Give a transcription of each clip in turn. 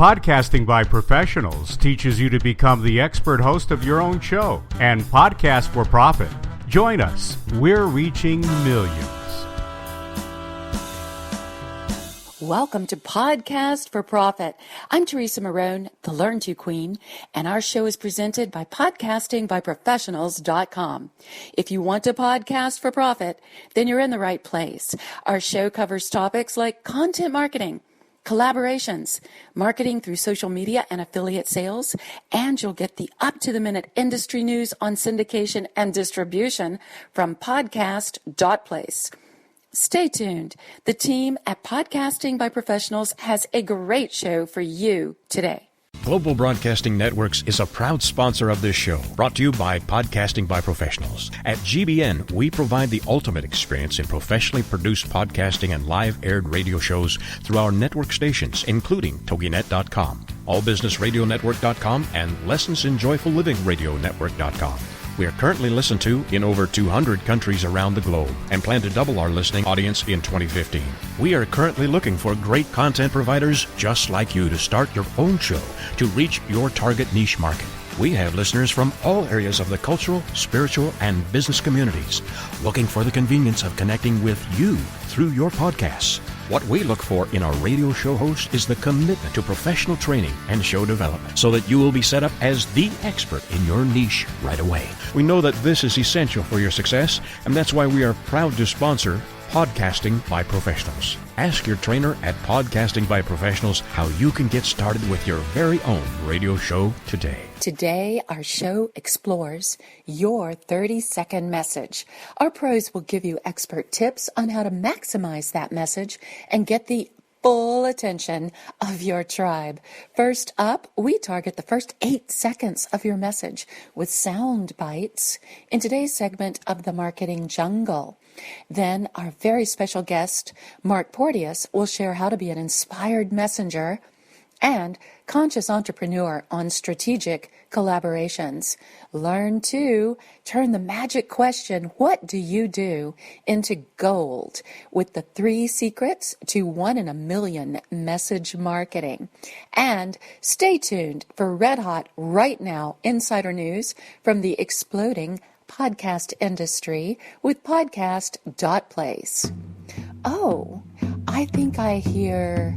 Podcasting by Professionals teaches you to become the expert host of your own show and podcast for profit. Join us. We're reaching millions. Welcome to Podcast for Profit. I'm Teresa Marone, the Learn To Queen, and our show is presented by Podcasting.By.Professionals.com. If you want to podcast for profit, then you're in the right place. Our show covers topics like content marketing, collaborations, marketing through social media and affiliate sales, and you'll get the up-to-the-minute industry news on syndication and distribution from Podcast.Place. Stay tuned. The team at Podcasting by Professionals has a great show for you today. Global Broadcasting Networks is a proud sponsor of this show, brought to you by Podcasting by Professionals. At GBN, we provide the ultimate experience in professionally produced podcasting and live aired radio shows through our network stations, including TogiNet.com, AllBusinessRadioNetwork.com, and LessonsInJoyfulLivingRadioNetwork.com. We are currently listened to in over 200 countries around the globe and plan to double our listening audience in 2015. We are currently looking for great content providers just like you to start your own show to reach your target niche market. We have listeners from all areas of the cultural, spiritual, and business communities looking for the convenience of connecting with you through your podcasts. What we look for in a radio show host is the commitment to professional training and show development so that you will be set up as the expert in your niche right away. We know that this is essential for your success, and that's why we are proud to sponsor Podcasting by Professionals. Ask your trainer at Podcasting by Professionals how you can get started with your very own radio show today. Today, our show explores your 30-second message. Our pros will give you expert tips on how to maximize that message and get the full attention of your tribe. First up, we target the first 8 seconds of your message with sound bites in today's segment of the Marketing Jungle. Then our very special guest, Mark Porteous, will share how to be an inspired messenger and conscious entrepreneur on strategic collaborations. Learn to turn the magic question, what do you do, into gold with the 3 secrets to 1 in a million message marketing. And stay tuned for red hot right now insider news from the exploding podcast industry with Podcast.Place. Oh, I think I hear,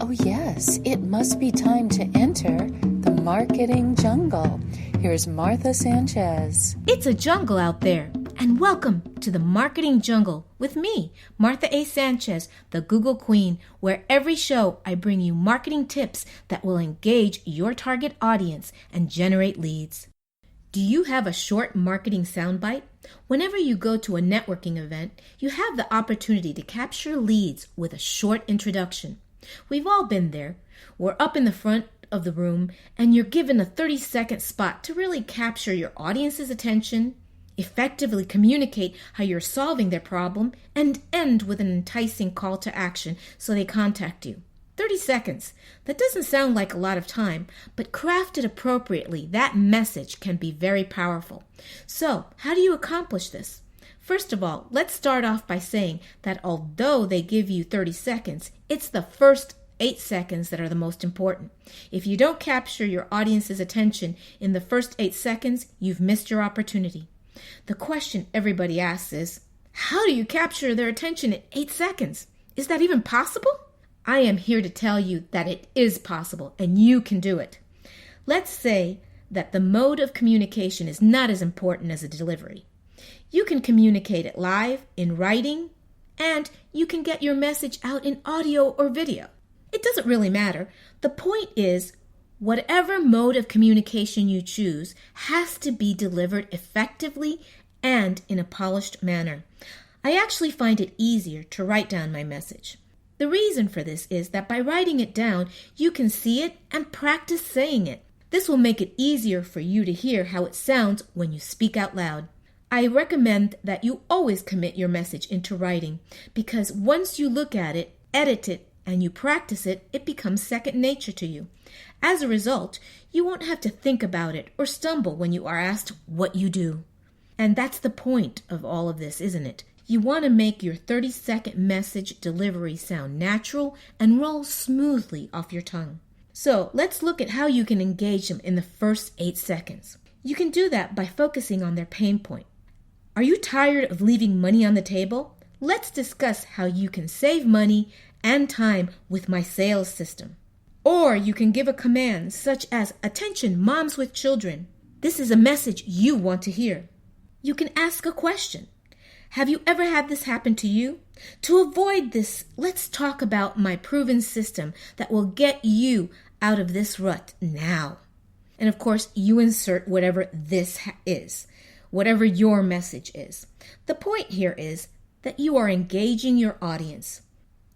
oh yes, it must be time to enter the marketing jungle. Here's Martha Sanchez. It's a jungle out there, and welcome to the Marketing Jungle with me, Martha A. Sanchez, the Google Queen, where every show I bring you marketing tips that will engage your target audience and generate leads. Do you have a short marketing soundbite? Whenever you go to a networking event, you have the opportunity to capture leads with a short introduction. We've all been there. We're up in the front of the room, and you're given a 30-second spot to really capture your audience's attention, effectively communicate how you're solving their problem, and end with an enticing call to action so they contact you. 30 seconds. That doesn't sound like a lot of time, but crafted appropriately, that message can be very powerful. So, how do you accomplish this? First of all, let's start off by saying that although they give you 30 seconds, it's the first 8 seconds that are the most important. If you don't capture your audience's attention in the first 8 seconds, you've missed your opportunity. The question everybody asks is, how do you capture their attention in 8 seconds? Is that even possible? I am here to tell you that it is possible and you can do it. Let's say that the mode of communication is not as important as a delivery. You can communicate it live, in writing, and you can get your message out in audio or video. It doesn't really matter. The point is, whatever mode of communication you choose has to be delivered effectively and in a polished manner. I actually find it easier to write down my message. The reason for this is that by writing it down, you can see it and practice saying it. This will make it easier for you to hear how it sounds when you speak out loud. I recommend that you always commit your message into writing because once you look at it, edit it, and you practice it, it becomes second nature to you. As a result, you won't have to think about it or stumble when you are asked what you do. And that's the point of all of this, isn't it? You want to make your 30-second message delivery sound natural and roll smoothly off your tongue. So let's look at how you can engage them in the first 8 seconds. You can do that by focusing on their pain point. Are you tired of leaving money on the table? Let's discuss how you can save money and time with my sales system. Or you can give a command such as, "Attention, moms with children. This is a message you want to hear." You can ask a question. Have you ever had this happen to you? To avoid this, let's talk about my proven system that will get you out of this rut now. And of course, you insert whatever this is, whatever your message is. The point here is that you are engaging your audience.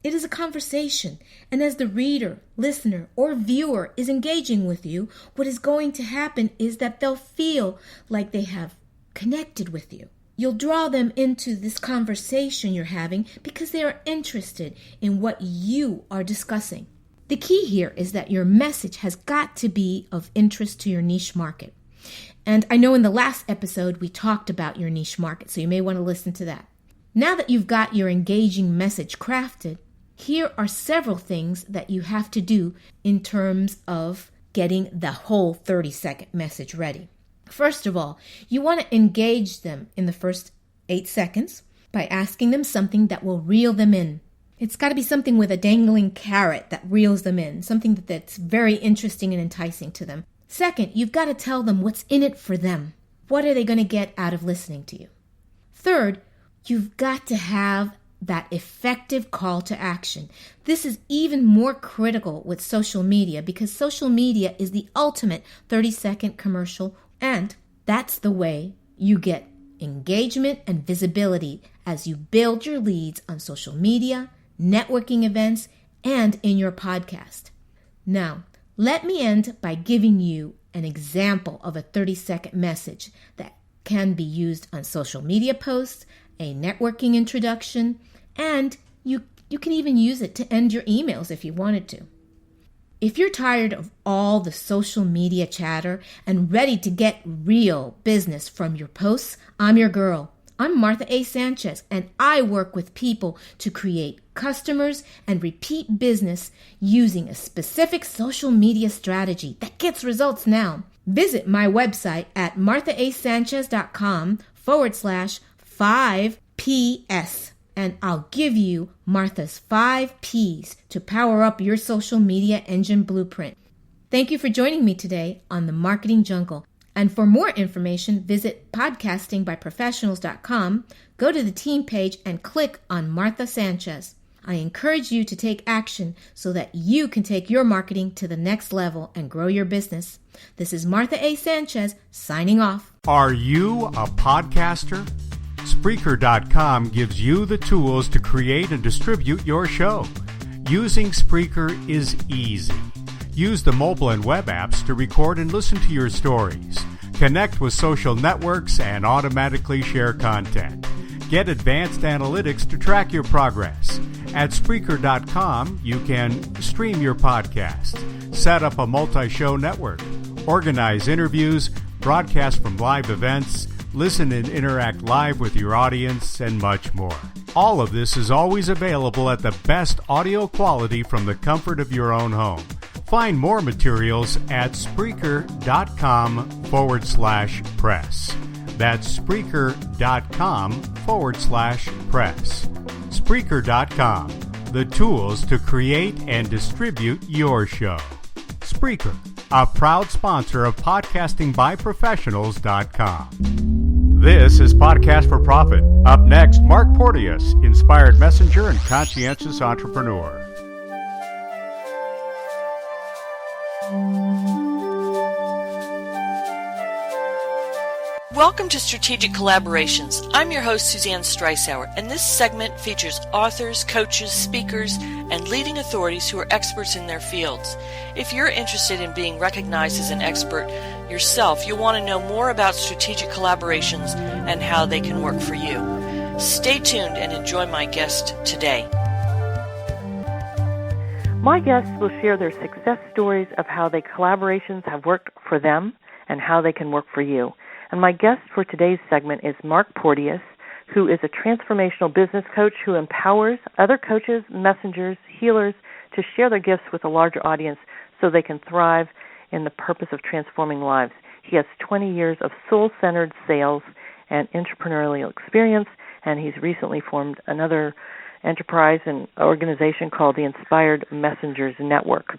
It is a conversation, and as the reader, listener, or viewer is engaging with you, what is going to happen is that they'll feel like they have connected with you. You'll draw them into this conversation you're having because they are interested in what you are discussing. The key here is that your message has got to be of interest to your niche market. And I know in the last episode we talked about your niche market, so you may want to listen to that. Now that you've got your engaging message crafted, here are several things that you have to do in terms of getting the whole 30-second message ready. First of all, you want to engage them in the first 8 seconds by asking them something that will reel them in. It's got to be something with a dangling carrot that reels them in, something that's very interesting and enticing to them. Second, you've got to tell them what's in it for them. What are they going to get out of listening to you? Third, you've got to have that effective call to action. This is even more critical with social media because social media is the ultimate 30-second commercial, and that's the way you get engagement and visibility as you build your leads on social media, networking events, and in your podcast. Now, let me end by giving you an example of a 30-second message that can be used on social media posts, a networking introduction, and you can even use it to end your emails if you wanted to. If you're tired of all the social media chatter and ready to get real business from your posts, I'm your girl. I'm Martha A. Sanchez, and I work with people to create customers and repeat business using a specific social media strategy that gets results now. Visit my website at marthasanchez.com/5PS. And I'll give you Martha's 5 Ps to power up your social media engine blueprint. Thank you for joining me today on the Marketing Jungle. And for more information, visit podcastingbyprofessionals.com, go to the team page, and click on Martha Sanchez. I encourage you to take action so that you can take your marketing to the next level and grow your business. This is Martha A. Sanchez signing off. Are you a podcaster? Spreaker.com gives you the tools to create and distribute your show. Using Spreaker is easy. Use the mobile and web apps to record and listen to your stories. Connect with social networks and automatically share content. Get advanced analytics to track your progress. At Spreaker.com, you can stream your podcast, set up a multi-show network, organize interviews, broadcast from live events, listen and interact live with your audience, and much more. All of this is always available at the best audio quality from the comfort of your own home. Find more materials at Spreaker.com/press. That's Spreaker.com/press. Spreaker.com, the tools to create and distribute your show. Spreaker, a proud sponsor of podcastingbyprofessionals.com. This is Podcast for Profit. Up next, Mark Porteous, inspired messenger and conscientious entrepreneur. Welcome to Strategic Collaborations. I'm your host, Suzanne Streisauer, and this segment features authors, coaches, speakers, and leading authorities who are experts in their fields. If you're interested in being recognized as an expert yourself, you'll want to know more about strategic collaborations and how they can work for you. Stay tuned and enjoy my guest today. My guests will share their success stories of how their collaborations have worked for them and how they can work for you. And my guest for today's segment is Mark Porteous, who is a transformational business coach who empowers other coaches, messengers, healers to share their gifts with a larger audience so they can thrive in the purpose of transforming lives. He has 20 years of soul-centered sales and entrepreneurial experience, and he's recently formed another enterprise and organization called the Inspired Messengers Network.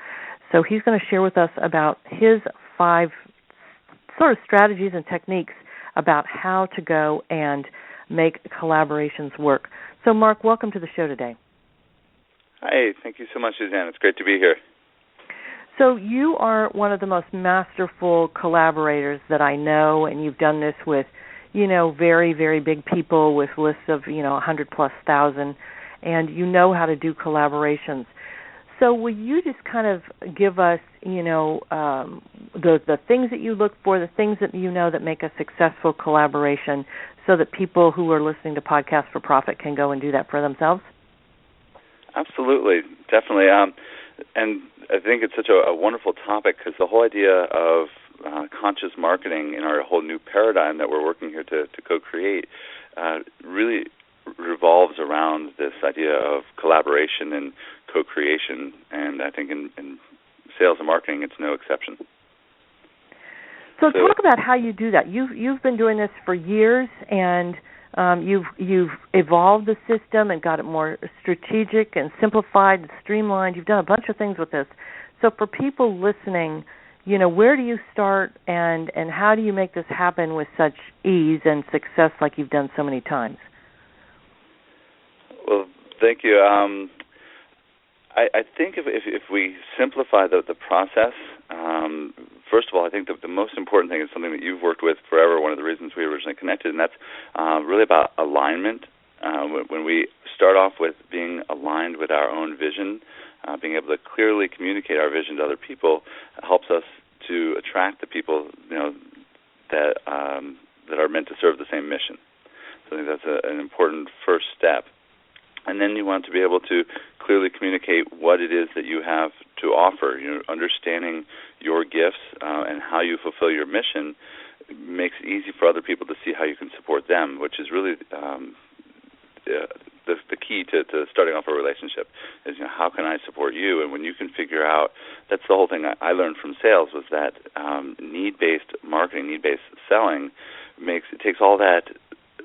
So he's going to share with us about his 5 sort of strategies and techniques about how to go and make collaborations work. So, Mark, welcome to the show today. Hi, thank you so much, Suzanne. It's great to be here. So you are one of the most masterful collaborators that I know, and you've done this with, very, very big people with lists of, 100,000+, and you know how to do collaborations. So will you just kind of give us, the things that you look for, the things that you know that make a successful collaboration so that people who are listening to Podcast for Profit can go and do that for themselves? Absolutely, definitely. And I think it's such a wonderful topic because the whole idea of conscious marketing in our whole new paradigm that we're working here to co-create really revolves around this idea of collaboration and co-creation, and I think in sales and marketing it's no exception. So talk about how you do that. You've been doing this for years, and you've evolved the system and got it more strategic and simplified and streamlined. You've done a bunch of things with this. So for people listening, where do you start and how do you make this happen with such ease and success like you've done so many times? Well, thank you. I think if we simplify the process, first of all, I think the most important thing is something that you've worked with forever, one of the reasons we originally connected, and that's really about alignment. When we start off with being aligned with our own vision, being able to clearly communicate our vision to other people helps us to attract the people that are meant to serve the same mission. So I think that's an important first step. And then you want to be able to clearly communicate what it is that you have to offer. Understanding your gifts and how you fulfill your mission makes it easy for other people to see how you can support them, which is really the key to starting off a relationship is, how can I support you? And when you can figure out, that's the whole thing I learned from sales was that need-based marketing, need-based selling takes all that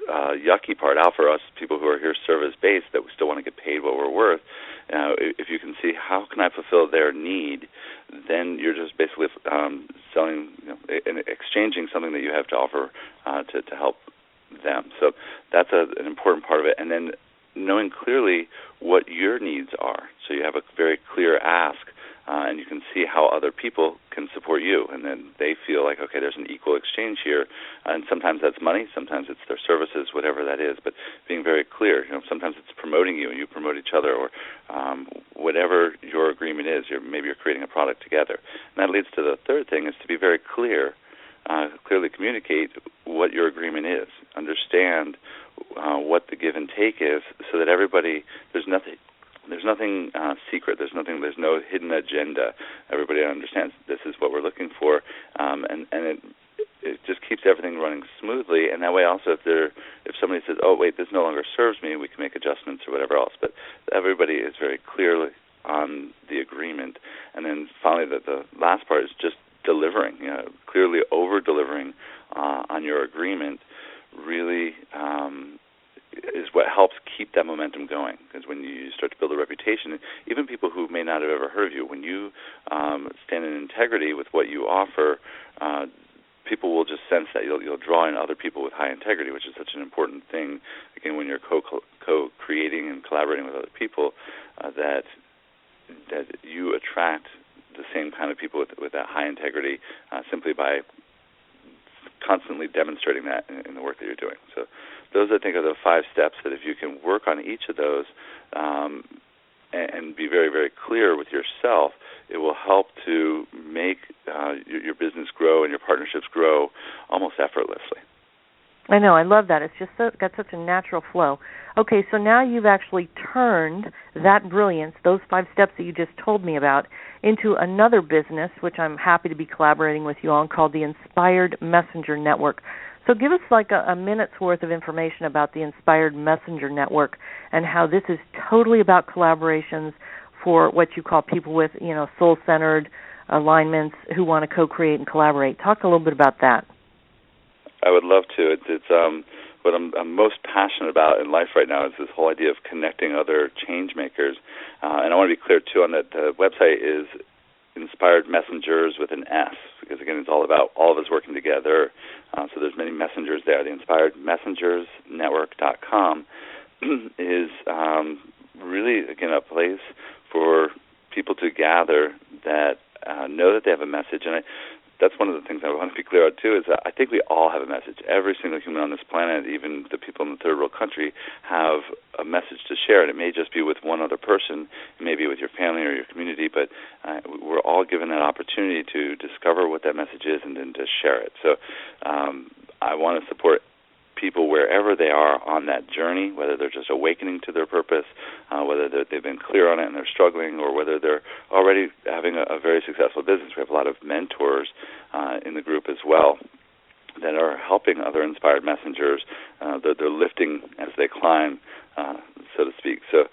yucky part out for us, people who are here service-based, that we still want to get paid what we're worth. If you can see how can I fulfill their need, then you're just basically selling and exchanging something that you have to offer to help them. So that's an important part of it. And then knowing clearly what your needs are. So you have a very clear ask, and you can see how other people can support you. And then they feel like, okay, there's an equal exchange here. And sometimes that's money, sometimes it's their services, whatever that is. But being very clear, sometimes it's promoting you and you promote each other, or whatever your agreement is. Maybe you're creating a product together. And that leads to the third thing, is to be very clear, clearly communicate what your agreement is. Understand what the give and take is, so that everybody, there's nothing secret. There's no hidden agenda. Everybody understands this is what we're looking for, and it just keeps everything running smoothly. And that way, also, if somebody says, "Oh, wait, this no longer serves me," we can make adjustments or whatever else. But everybody is very clearly on the agreement. And then finally, the last part is just delivering. Clearly over-delivering on your agreement really is what helps keep that momentum going. Because when you start to build a reputation, even people who may not have ever heard of you, when you stand in integrity with what you offer, people will just sense that. You'll draw in other people with high integrity, which is such an important thing. Again, when you're co-creating and collaborating with other people, that you attract the same kind of people with that high integrity simply by constantly demonstrating that in the work that you're doing. So those, I think, are the 5 steps that if you can work on each of those and be very, very clear with yourself, it will help to make your business grow and your partnerships grow almost effortlessly. I know. I love that. It's just got such a natural flow. Okay, so now you've actually turned that brilliance, those 5 steps that you just told me about, into another business, which I'm happy to be collaborating with you on, called the Inspired Messenger Network. So give us like a minute's worth of information about the Inspired Messenger Network and how this is totally about collaborations for what you call people with, soul-centered alignments who want to co-create and collaborate. Talk a little bit about that. I would love to. It's what I'm most passionate about in life right now is this whole idea of connecting other change makers. And I want to be clear, too, on that the website is Inspired Messengers with an S, because, again, it's all about all of us working together. So there's many messengers there. The InspiredMessengersNetwork.com is really, again, a place for people to gather that know that they have a message. And that's one of the things I want to be clear on, too, is that I think we all have a message. Every single human on this planet, even the people in the third world country, have a message to share. And it may just be with one other person, it may be with your family or your community, but we're all given that opportunity to discover what that message is and then to share it. So I want to support people wherever they are on that journey, whether they're just awakening to their purpose, whether they've been clear on it and they're struggling, or whether they're already having a very successful business. We have a lot of mentors in the group as well that are helping other inspired messengers. They're lifting as they climb, so to speak. So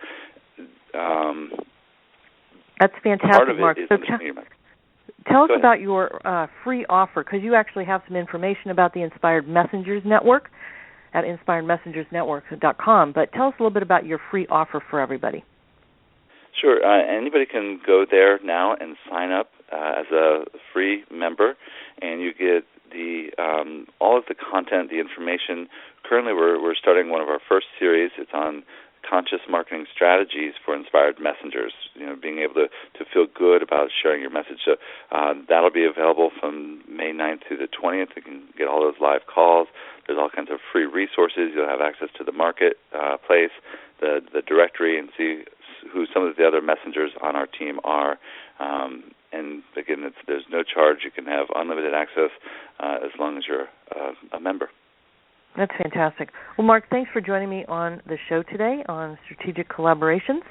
that's fantastic, part of Mark. it is So tell us about your free offer, because you actually have some information about the Inspired Messengers Network at InspiredMessengersNetwork.com, but tell us a little bit about your free offer for everybody. Sure. Anybody can go there now and sign up as a free member, and you get the all of the content, the information. Currently, we're starting one of our first series. It's on conscious marketing strategies for inspired messengers, being able to feel good about sharing your message. So that'll be available from May 9th through the 20th. You can get all those live calls. There's all kinds of free resources. You'll have access to the Marketplace, the directory, and see who some of the other messengers on our team are. And again, there's no charge. You can have unlimited access as long as you're a member. That's fantastic. Well, Mark, thanks for joining me on the show today on strategic collaborations.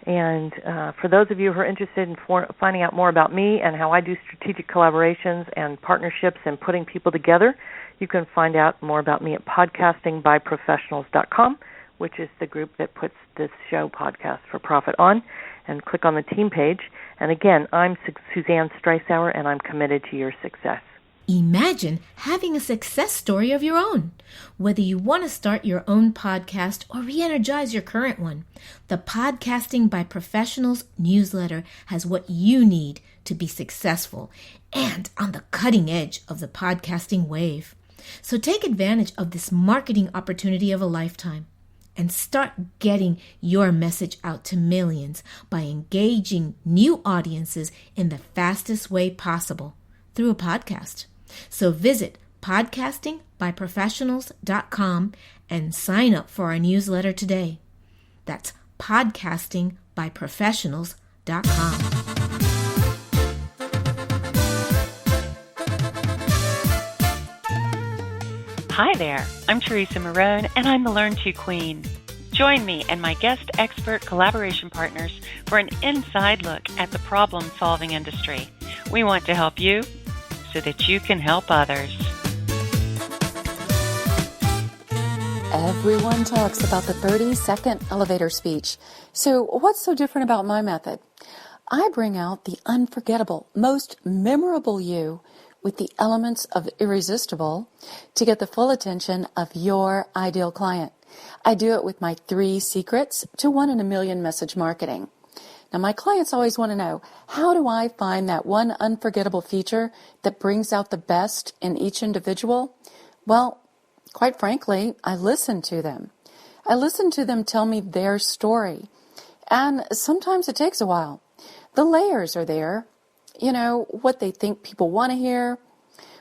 And for those of you who are interested in finding out more about me and how I do strategic collaborations and partnerships and putting people together, you can find out more about me at Podcasting.By.Professionals.com, which is the group that puts this show, Podcast for Profit, on, and click on the team page. And again, I'm Suzanne Streisauer, and I'm committed to your success. Imagine having a success story of your own. Whether you want to start your own podcast or re-energize your current one, the Podcasting by Professionals newsletter has what you need to be successful and on the cutting edge of the podcasting wave. So take advantage of this marketing opportunity of a lifetime and start getting your message out to millions by engaging new audiences in the fastest way possible through a podcast. So visit podcastingbyprofessionals.com and sign up for our newsletter today. That's podcastingbyprofessionals.com. Hi there, I'm Teresa Marone, and I'm the Learn To Queen. Join me and my guest expert collaboration partners for an inside look at the problem-solving industry. We want to help you so that you can help others. Everyone talks about the 30-second elevator speech. So what's so different about my method? I bring out the unforgettable, most memorable you with the elements of irresistible to get the full attention of your ideal client. I do it with my 3 secrets to 1 in a million message marketing. Now, my clients always want to know, how do I find that one unforgettable feature that brings out the best in each individual? Well, quite frankly, I listen to them. I listen to them tell me their story. And sometimes it takes a while. The layers are there. What they think people want to hear,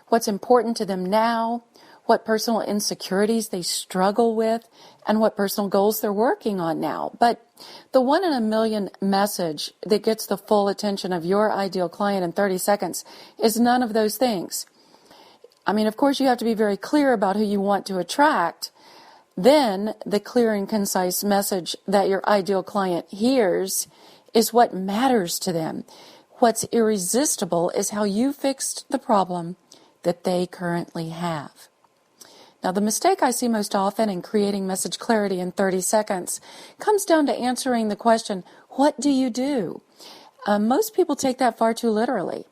what's important to them now, what personal insecurities they struggle with, and what personal goals they're working on now. But the 1 in a million message that gets the full attention of your ideal client in 30 seconds is none of those things. I mean, of course, you have to be very clear about who you want to attract. Then the clear and concise message that your ideal client hears is what matters to them. What's irresistible is how you fixed the problem that they currently have. Now, the mistake I see most often in creating message clarity in 30 seconds comes down to answering the question, what do you do? Most people take that far too literally.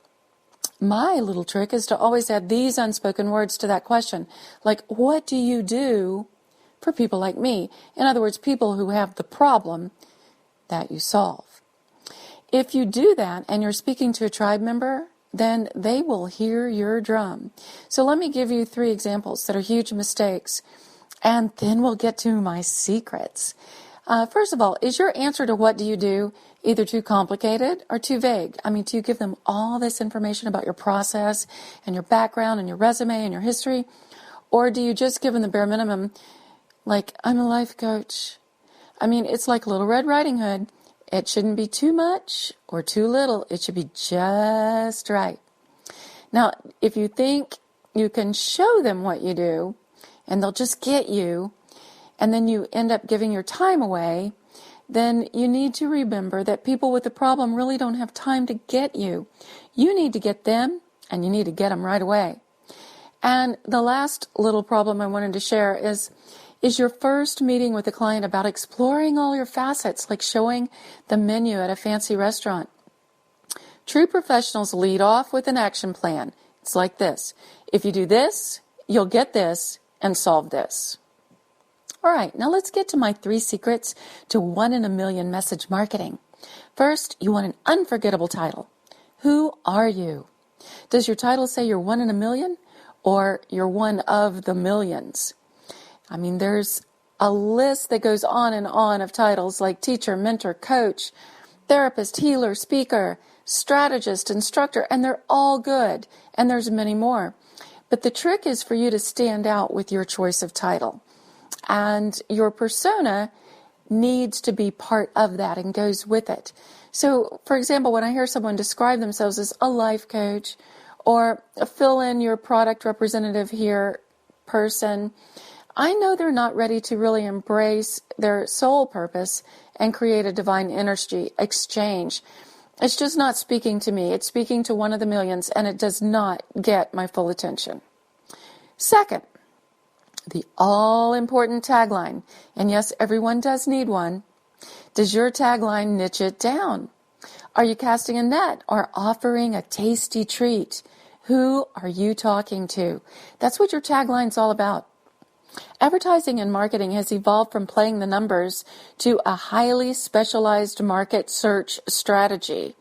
My little trick is to always add these unspoken words to that question, like, what do you do for people like me? In other words, people who have the problem that you solve. If you do that and you're speaking to a tribe member, then they will hear your drum. So let me give you 3 examples that are huge mistakes, and then we'll get to my secrets. First of all, is your answer to what do you do either too complicated or too vague? I mean, do you give them all this information about your process and your background and your resume and your history? Or do you just give them the bare minimum, like, I'm a life coach? I mean, it's like Little Red Riding Hood. It shouldn't be too much or too little. It should be just right. Now, if you think you can show them what you do and they'll just get you, and then you end up giving your time away, then you need to remember that people with a problem really don't have time to get you. You need to get them, and you need to get them right away. And the last little problem I wanted to share is your first meeting with a client about exploring all your facets, like showing the menu at a fancy restaurant. True professionals lead off with an action plan. It's like this. If you do this, you'll get this and solve this. All right, now let's get to my 3 secrets to 1 in a million message marketing. First, you want an unforgettable title. Who are you? Does your title say you're 1 in a million or you're one of the millions? I mean, there's a list that goes on and on of titles like teacher, mentor, coach, therapist, healer, speaker, strategist, instructor, and they're all good, and there's many more. But the trick is for you to stand out with your choice of title. And your persona needs to be part of that and goes with it. So, for example, when I hear someone describe themselves as a life coach or fill in your product representative here person, I know they're not ready to really embrace their soul purpose and create a divine energy exchange. It's just not speaking to me. It's speaking to 1 of the millions, and it does not get my full attention. Second, the all-important tagline, and yes, everyone does need one. Does your tagline niche it down? Are you casting a net or offering a tasty treat? Who are you talking to? That's what your tagline's all about. Advertising and marketing has evolved from playing the numbers to a highly specialized market search strategy.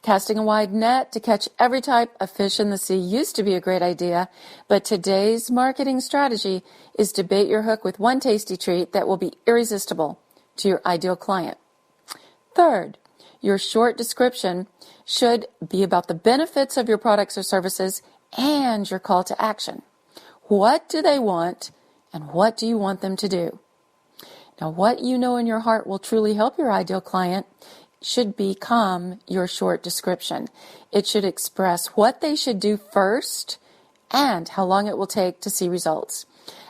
Casting a wide net to catch every type of fish in the sea used to be a great idea, but today's marketing strategy is to bait your hook with one tasty treat that will be irresistible to your ideal client. Third, your short description should be about the benefits of your products or services and your call to action. What do they want, and what do you want them to do? Now, what you know in your heart will truly help your ideal client should become your short description. It should express what they should do first and how long it will take to see results.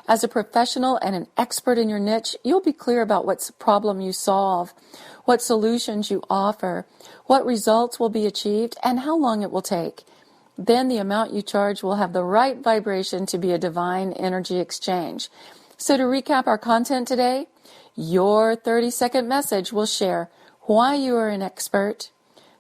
As a professional and an expert in your niche, you'll be clear about what problem you solve, what solutions you offer, what results will be achieved, and how long it will take. Then the amount you charge will have the right vibration to be a divine energy exchange. So to recap our content today, your 30-second message will share why you are an expert,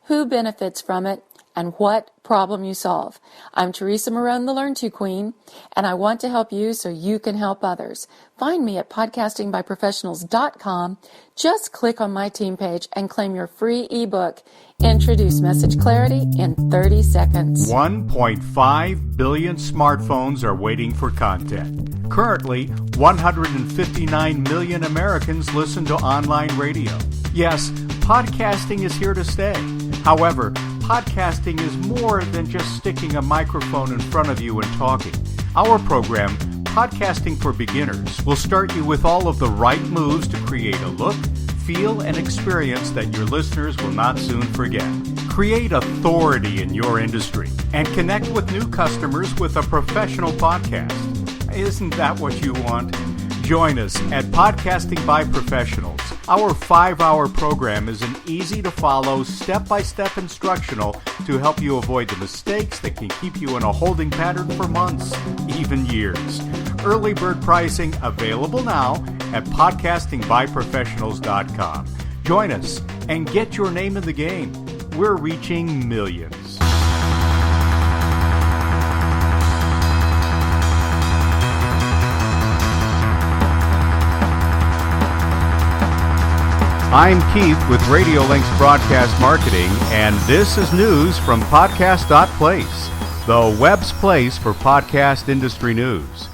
who benefits from it, and what problem you solve. I'm Teresa Marone, the Learn To Queen, and I want to help you so you can help others. Find me at podcastingbyprofessionals.com. Just click on my team page and claim your free ebook, Introduce Message Clarity in 30 Seconds. 1.5 billion smartphones are waiting for content. Currently, 159 million Americans listen to online radio. Yes, podcasting is here to stay. However, podcasting is more than just sticking a microphone in front of you and talking. Our program, Podcasting for Beginners, will start you with all of the right moves to create a look, feel, and experience that your listeners will not soon forget. Create authority in your industry and connect with new customers with a professional podcast. Isn't that what you want? Join us at Podcasting by Professionals. Our 5-hour program is an easy-to-follow, step-by-step instructional to help you avoid the mistakes that can keep you in a holding pattern for months, even years. Early bird pricing available now at podcastingbyprofessionals.com. Join us and get your name in the game. we're reaching millions. I'm Keith with Radio Link's Broadcast Marketing, and this is news from Podcast.Place, the web's place for podcast industry news.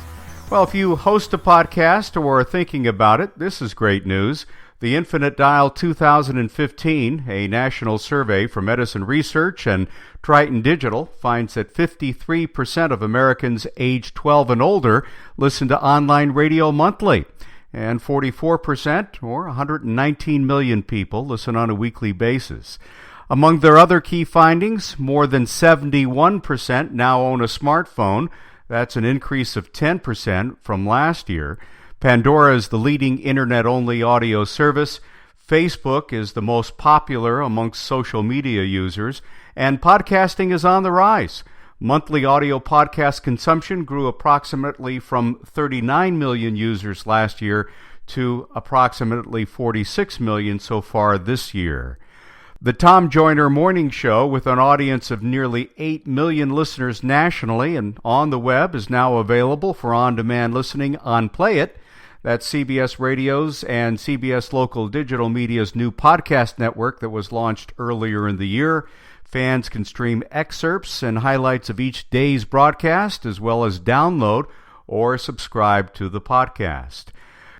Well, if you host a podcast or are thinking about it, this is great news. The Infinite Dial 2015, a national survey from Edison Research and Triton Digital, finds that 53% of Americans aged 12 and older listen to online radio monthly. And 44%, or 119 million people, listen on a weekly basis. Among their other key findings, more than 71% now own a smartphone. That's an increase of 10% from last year. Pandora is the leading internet-only audio service. Facebook is the most popular amongst social media users. And podcasting is on the rise. Monthly audio podcast consumption grew approximately from 39 million users last year to approximately 46 million so far this year. The Tom Joyner Morning Show, with an audience of nearly 8 million listeners nationally and on the web, is now available for on-demand listening on Play It. That's CBS Radio's and CBS Local Digital Media's new podcast network that was launched earlier in the year. Fans can stream excerpts and highlights of each day's broadcast, as well as download or subscribe to the podcast.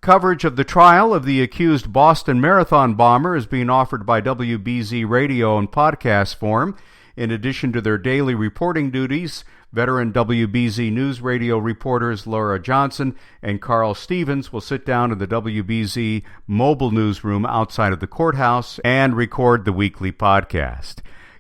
Coverage of the trial of the accused Boston Marathon bomber is being offered by WBZ Radio in podcast form. In addition to their daily reporting duties, veteran WBZ News Radio reporters Laura Johnson and Carl Stevens will sit down in the WBZ mobile newsroom outside of the courthouse and record the weekly podcast.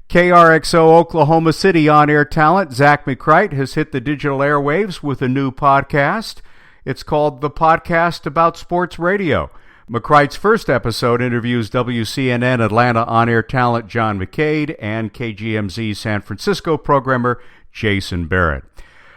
KRXO Oklahoma City on-air talent Zach McCright has hit the digital airwaves with a new podcast. It's called The Podcast About Sports Radio. McCright's first episode interviews WCNN Atlanta on-air talent John McCade and KGMZ San Francisco programmer Jason Barrett.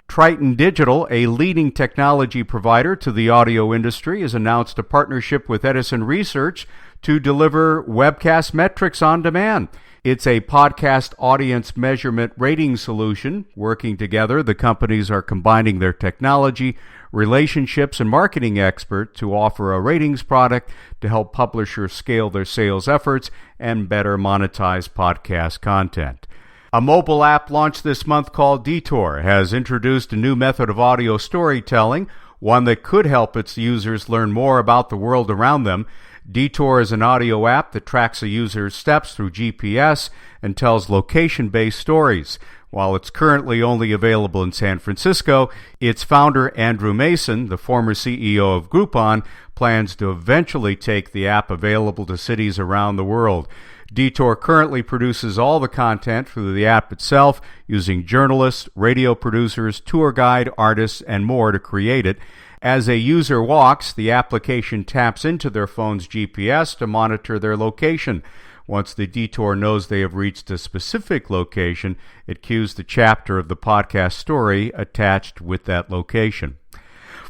Triton Digital, a leading technology provider to the audio industry, has announced a partnership with Edison Research to deliver webcast metrics on demand. It's a podcast audience measurement rating solution. Working together, the companies are combining their technology, relationships, and marketing expert to offer a ratings product to help publishers scale their sales efforts and better monetize podcast content. A mobile app launched this month called Detour has introduced a new method of audio storytelling, one that could help its users learn more about the world around them. Detour is an audio app that tracks a user's steps through GPS and tells location-based stories. While it's currently only available in San Francisco, its founder, Andrew Mason, the former CEO of Groupon, plans to eventually take the app available to cities around the world. Detour currently produces all the content through the app itself, using journalists, radio producers, tour guide, artists, and more to create it. As a user walks, the application taps into their phone's GPS to monitor their location. Once the Detour knows they have reached a specific location, it cues the chapter of the podcast story attached with that location.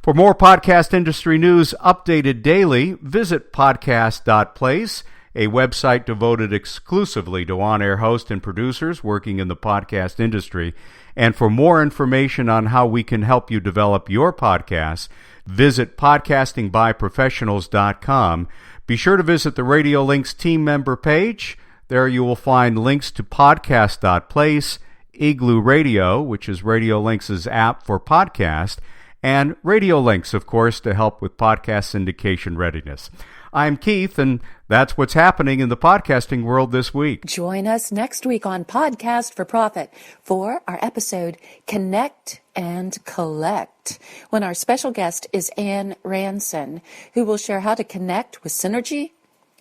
For more podcast industry news updated daily, visit Podcast.Place, a website devoted exclusively to on-air hosts and producers working in the podcast industry. And for more information on how we can help you develop your podcast, visit podcastingbyprofessionals.com. Be sure to visit the Radio Links team member page. There you will find links to Podcast.Place, Igloo Radio, which is Radio Links' app for podcast, and Radio Links, of course, to help with podcast syndication readiness. I'm Keith, and that's what's happening in the podcasting world this week. Join us next week on Podcast for Profit for our episode Connect and Collect, when our special guest is Ann Ranson, who will share how to connect with synergy,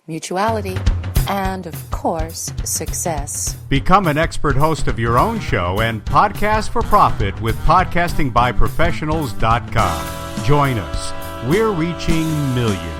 mutuality, and, of course, success. Become an expert host of your own show and podcast for profit with podcastingbyprofessionals.com. Join us. We're reaching millions.